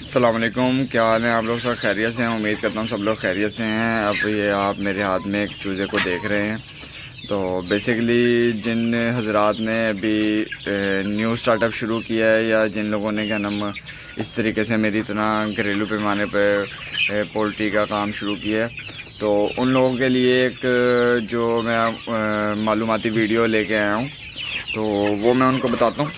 अस्सलाम वालेकुम, क्या हाल है आप लोग? सब खैरियत से हैं? उम्मीद करता हूँ सब लोग खैरियत से हैं। अब ये आप मेरे हाथ में एक चूज़े को देख रहे हैं। तो बेसिकली जिन हजरात ने अभी न्यू स्टार्टअप शुरू किया है या जिन लोगों ने क्या नाम इस तरीके से मेरी तरह घरेलू पैमाने पर पोल्ट्री का काम शुरू किया है, तो उन लोगों के लिए एक जो मैं मालूमाती वीडियो लेके आया हूँ, तो वो मैं उनको बताता हूँ।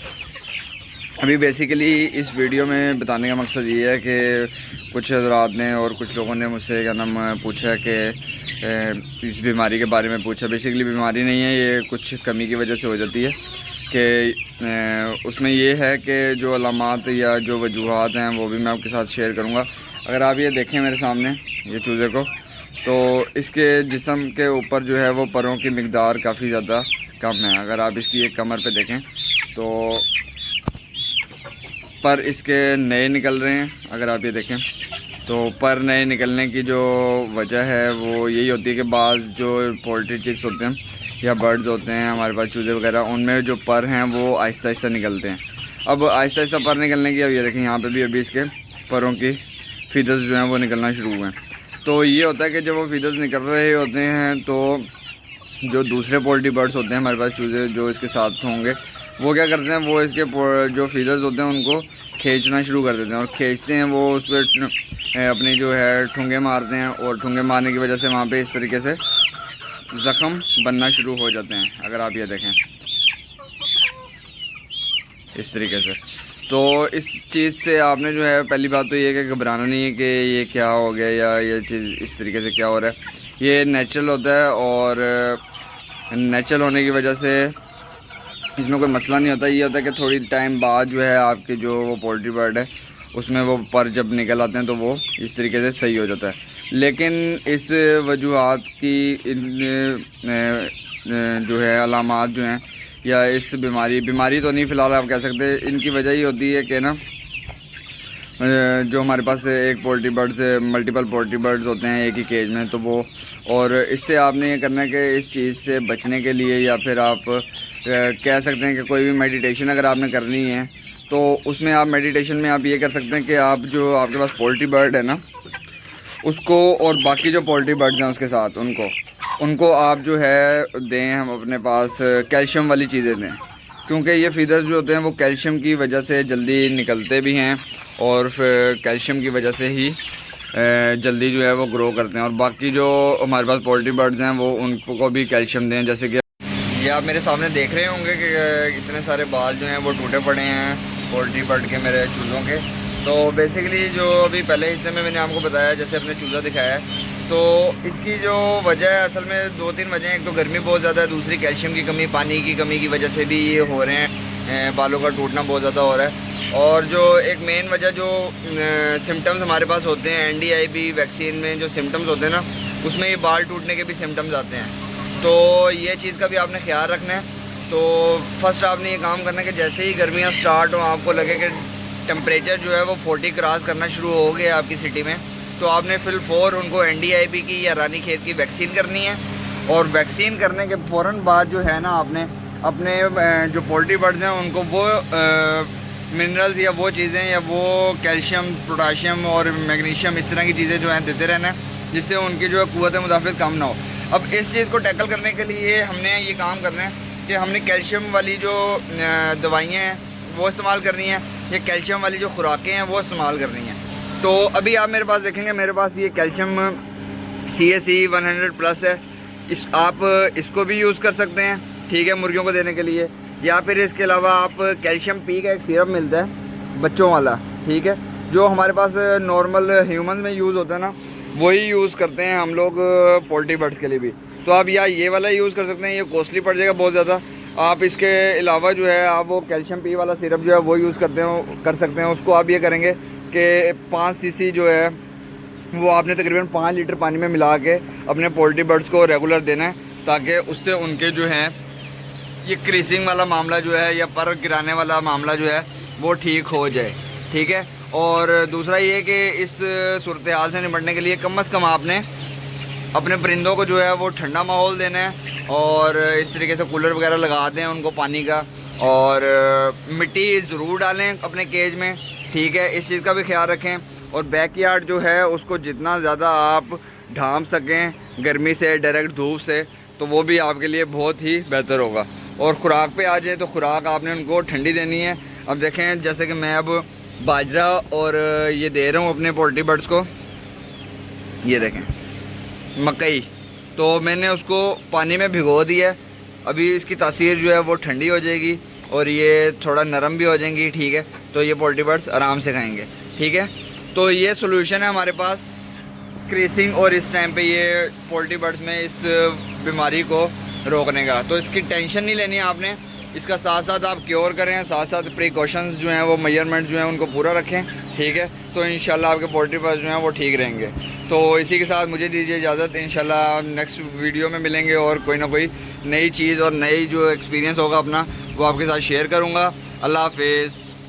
अभी बेसिकली इस वीडियो में बताने का मकसद ये है कि कुछ हज़रात ने और कुछ लोगों ने मुझसे क्या नाम पूछा कि इस बीमारी के बारे में पूछा। बेसिकली बीमारी नहीं है, ये कुछ कमी की वजह से हो जाती है कि उसमें ये है कि जो अलामात या जो वजूहात हैं वो भी मैं आपके साथ शेयर करूँगा। अगर आप ये देखें मेरे सामने ये चूज़े को, तो इसके जिस्म के ऊपर जो है वो परों की मिकदार काफ़ी ज़्यादा कम है। अगर आप इसकी एक कमर पे देखें तो पर इसके नए निकल रहे हैं। अगर आप ये देखें तो पर नए निकलने की जो वजह है वो यही होती है कि बाज़ जो पोल्ट्री चिक्स होते हैं या बर्ड्स होते हैं हमारे पास चूज़े वगैरह, उनमें जो पर हैं वो आहिस्ता आहिस्ता निकलते हैं। अब आहिस्ता आहिस्ता पर निकलने की, अब ये देखें यहाँ पे भी अभी इसके परों की फीदर्स जो हैं वो निकलना शुरू हुए हैं। तो ये होता है कि जब वो फीदर्स निकल रहे होते हैं तो जो दूसरे पोल्ट्री बर्ड्स होते हैं हमारे पास चूज़े जो इसके साथ होंगे, वो क्या करते हैं, वो इसके जो फीदर्स होते हैं उनको खींचना शुरू कर देते हैं और खींचते हैं, वो उस पर अपनी जो है ठुंगे मारते हैं और ठुंगे मारने की वजह से वहाँ पे इस तरीके से ज़ख़म बनना शुरू हो जाते हैं। अगर आप ये देखें इस तरीके से, तो इस चीज़ से आपने जो है पहली बात तो ये है कि घबराना नहीं है कि ये क्या हो गया या ये चीज़ इस तरीके से क्या हो रहा है। ये नेचुरल होता है और नेचुरल होने की वजह से इसमें कोई मसला नहीं होता। ये होता है कि थोड़ी टाइम बाद जो है आपके जो वो पोल्ट्री बर्ड है उसमें वो पर जब निकल आते हैं तो वो इस तरीके से सही हो जाता है। लेकिन इस वजूहात की जो है अलामात जो हैं या इस बीमारी तो नहीं फ़िलहाल आप कह सकते, इनकी वजह ही होती है कि ना जो हमारे पास एक पोल्ट्री बर्ड से मल्टीपल पोल्ट्री बर्ड्स होते हैं एक ही केज में, तो वो और इससे आपने ये करना है कि इस चीज़ से बचने के लिए या फिर आप कह सकते हैं कि कोई भी मेडिटेशन अगर आपने करनी है तो उसमें आप मेडिटेशन में आप ये कर सकते हैं कि आप जो आपके पास पोल्ट्री बर्ड है ना उसको और बाकी जो पोल्ट्री बर्ड्स हैं उसके साथ उनको आप जो है दें, हम अपने पास कैल्शियम वाली चीज़ें दें, क्योंकि ये फीदर्स जो होते हैं वो कैल्शियम की वजह से जल्दी निकलते भी हैं और फिर कैल्शियम की वजह से ही जल्दी जो है वो ग्रो करते हैं। और बाकी जो हमारे पास पोल्ट्री बर्ड्स हैं वो उनको भी कैल्शियम दें। जैसे कि ये आप मेरे सामने देख रहे होंगे कि इतने सारे बाल जो हैं वो टूटे पड़े हैं पोल्ट्री बर्ड के, मेरे चूज़ों के। तो बेसिकली जो अभी पहले हिस्से में मैंने आपको बताया, जैसे अपने चूज़ा दिखाया है, तो इसकी जो वजह है असल में 2-3 वजह हैं। एक तो गर्मी बहुत ज़्यादा है, दूसरी कैल्शियम की कमी, पानी की कमी की वजह से भी ये हो रहे हैं, बालों का टूटना बहुत ज़्यादा हो रहा है। और जो एक मेन वजह जो सिम्टम्स हमारे पास होते हैं NDIB वैक्सीन में जो सिम्टम्स होते हैं ना, उसमें ये बाल टूटने के भी सिम्टम्स आते हैं। तो ये चीज़ का भी आपने ख्याल रखना है। तो फर्स्ट आपने ये काम करना है कि जैसे ही गर्मियाँ स्टार्ट हो, आपको लगे कि टेम्परेचर जो है वो 40 क्रॉस करना शुरू हो गया आपकी सिटी में, तो आपने फिल 4 उनको NDIB की या रानी खेत की वैक्सीन करनी है। और वैक्सीन करने के फ़ौरन बाद जो है ना आपने अपने जो पोल्ट्री बर्ड्स हैं उनको वो मिनरल्स या वो चीज़ें या वो कैल्शियम, पोटाशियम और मैग्नीशियम इस तरह की चीज़ें जो हैं देते रहना है, जिससे उनकी जो है क़ुव्वत मुदाफ़ित कम ना हो। अब इस चीज़ को टैकल करने के लिए हमने ये काम करना है कि हमने कैल्शियम वाली जो दवाइयाँ हैं वो इस्तेमाल करनी है, या कैल्शियम वाली जो खुराकें हैं वो इस्तेमाल करनी है। तो अभी आप मेरे पास देखेंगे, मेरे पास ये कैल्शियम CAC 100+ है। आप इसको भी यूज़ कर सकते हैं, ठीक है, मुर्गियों को देने के लिए। या फिर इसके अलावा आप कैल्शियम P का एक सिरप मिलता है बच्चों वाला, ठीक है, जो हमारे पास नॉर्मल ह्यूमन में यूज़ होता है ना, वही यूज़ करते हैं हम लोग पोल्ट्री बर्ड्स के लिए भी। तो आप या ये वाला यूज़ कर सकते हैं, ये कॉस्टली पड़ जाएगा बहुत ज़्यादा। आप इसके अलावा जो है आप वो कैल्शियम P वाला सिरप जो है वो यूज़ कर सकते हैं। उसको आप ये करेंगे कि 5 cc जो है वो आपने तकरीबन 5 लीटर पानी में मिला के अपने पोल्ट्री बर्ड्स को रेगुलर देना है, ताकि उससे उनके जो है ये क्रीसिंग वाला मामला जो है या पर गिराने वाला मामला जो है वो ठीक हो जाए, ठीक है। और दूसरा ये कि इस सूरत हाल से निपटने के लिए कम से कम आपने अपने परिंदों को जो है वो ठंडा माहौल देना है और इस तरीके से कूलर वगैरह लगा दें उनको पानी का, और मिट्टी ज़रूर डालें अपने केज में, ठीक है, इस चीज़ का भी ख्याल रखें। और बैकयार्ड जो है उसको जितना ज़्यादा आप ढांप सकें गर्मी से, डायरेक्ट धूप से, तो वो भी आपके लिए बहुत ही बेहतर होगा। और ख़ुराक पे आ जाए तो ख़ुराक आपने उनको ठंडी देनी है। अब देखें जैसे कि मैं अब बाजरा और ये दे रहा हूँ अपने पोल्ट्री बर्ड्स को, ये देखें मकई, तो मैंने उसको पानी में भिगो दिया। अभी इसकी तासीर जो है वो ठंडी हो जाएगी और ये थोड़ा नरम भी हो जाएंगी। ठीक है, तो ये पोल्ट्री बर्ड्स आराम से खाएंगे। ठीक है, तो ये सोल्यूशन है हमारे पास क्रेसिंग और इस टाइम पे ये पोल्ट्री बर्ड्स में इस बीमारी को रोकने का। तो इसकी टेंशन नहीं लेनी है आपने, इसका साथ साथ आप क्योर करें, साथ साथ प्रिकॉशंस जो हैं वो मेजरमेंट जो हैं उनको पूरा रखें। ठीक है, तो इंशाल्लाह आपके पोल्ट्री बर्ड्स जो हैं वो ठीक रहेंगे। तो इसी के साथ मुझे दीजिए इजाज़त, इंशाल्लाह नेक्स्ट वीडियो में मिलेंगे और कोई ना कोई नई चीज़ और नई जो एक्सपीरियंस होगा अपना वो आपके साथ शेयर करूँगा। अल्लाह हाफिज़।